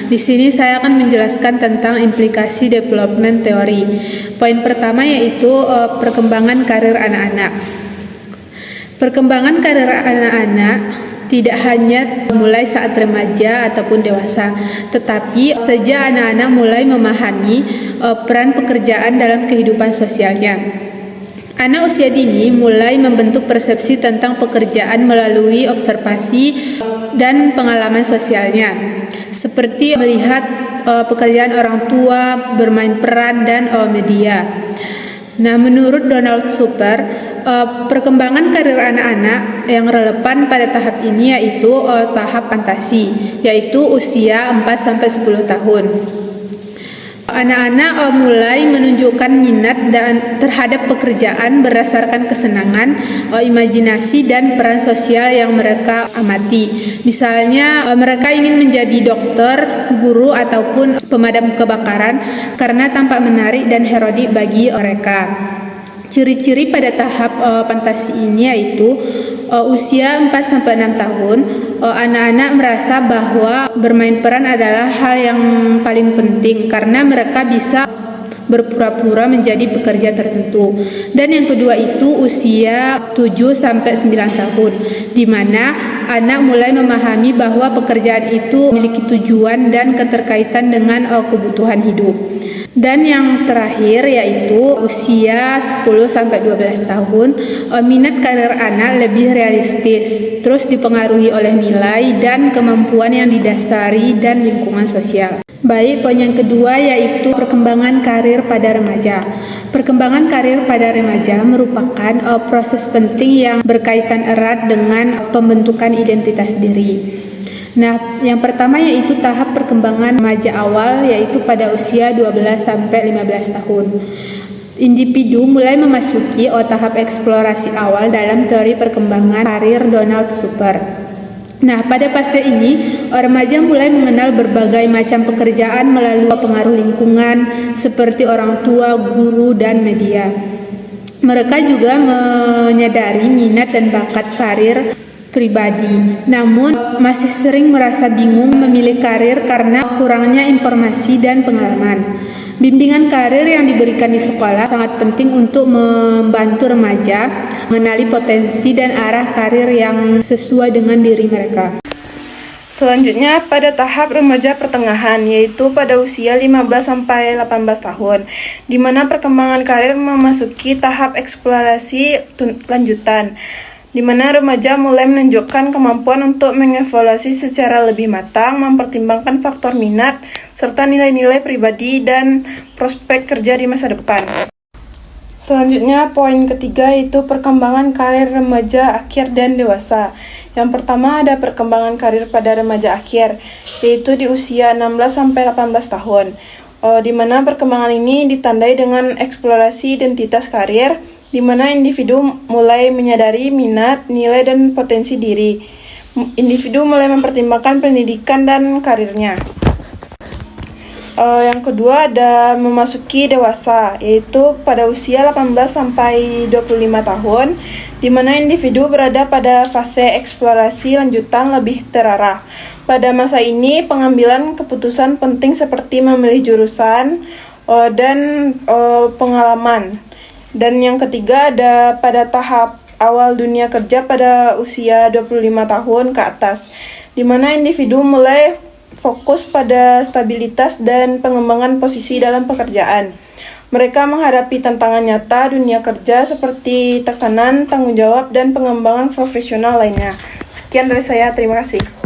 Di sini saya akan menjelaskan tentang implikasi development theory. Poin pertama yaitu perkembangan karir anak-anak. Perkembangan karir anak-anak tidak hanya mulai saat remaja ataupun dewasa, tetapi sejak anak-anak mulai memahami peran pekerjaan dalam kehidupan sosialnya. Anak usia dini mulai membentuk persepsi tentang pekerjaan melalui observasi dan pengalaman sosialnya, seperti melihat pekerjaan orang tua, bermain peran, dan media. Nah, menurut Donald Super, perkembangan karir anak-anak yang relevan pada tahap ini yaitu tahap fantasi, yaitu usia 4-10 tahun. Anak-anak mulai menunjukkan minat terhadap pekerjaan berdasarkan kesenangan, imajinasi, dan peran sosial yang mereka amati. Misalnya, mereka ingin menjadi dokter, guru, ataupun pemadam kebakaran karena tampak menarik dan heroik bagi mereka. Ciri-ciri pada tahap fantasi ini yaitu usia 4-6 tahun, anak-anak merasa bahwa bermain peran adalah hal yang paling penting karena mereka bisa berpura-pura menjadi pekerja tertentu. Dan yang kedua itu usia 7-9 tahun, di mana anak mulai memahami bahwa pekerjaan itu memiliki tujuan dan keterkaitan dengan kebutuhan hidup. Dan yang terakhir yaitu usia 10-12 tahun, minat karir anak lebih realistis, terus dipengaruhi oleh nilai dan kemampuan yang didasari dan lingkungan sosial. Baik, poin yang kedua yaitu perkembangan karir pada remaja. Perkembangan karir pada remaja merupakan proses penting yang berkaitan erat dengan pembentukan identitas diri. Nah, yang pertama yaitu tahap perkembangan remaja awal, yaitu pada usia 12-15 tahun. Individu mulai memasuki tahap eksplorasi awal dalam teori perkembangan karir Donald Super. Nah, pada fase ini, remaja mulai mengenal berbagai macam pekerjaan melalui pengaruh lingkungan seperti orang tua, guru, dan media. Mereka juga menyadari minat dan bakat karir pribadi, namun masih sering merasa bingung memilih karir karena kurangnya informasi dan pengalaman. Bimbingan karir yang diberikan di sekolah sangat penting untuk membantu remaja mengenali potensi dan arah karir yang sesuai dengan diri mereka. Selanjutnya pada tahap remaja pertengahan, yaitu pada usia 15-18 tahun, di mana perkembangan karir memasuki tahap eksplorasi lanjutan, di mana remaja mulai menunjukkan kemampuan untuk mengevaluasi secara lebih matang, mempertimbangkan faktor minat, serta nilai-nilai pribadi dan prospek kerja di masa depan. Selanjutnya, poin ketiga yaitu perkembangan karir remaja akhir dan dewasa. Yang pertama ada perkembangan karir pada remaja akhir, yaitu di usia 16-18 tahun, di mana perkembangan ini ditandai dengan eksplorasi identitas karir, di mana individu mulai menyadari minat, nilai, dan potensi diri. Individu mulai mempertimbangkan pendidikan dan karirnya. Yang kedua ada memasuki dewasa, yaitu pada usia 18-25 tahun, di mana individu berada pada fase eksplorasi lanjutan lebih terarah. Pada masa ini, pengambilan keputusan penting seperti memilih jurusan dan pengalaman. Dan yang ketiga ada pada tahap awal dunia kerja pada usia 25 tahun ke atas, di mana individu mulai fokus pada stabilitas dan pengembangan posisi dalam pekerjaan. Mereka menghadapi tantangan nyata dunia kerja seperti tekanan, tanggung jawab, dan pengembangan profesional lainnya. Sekian dari saya, terima kasih.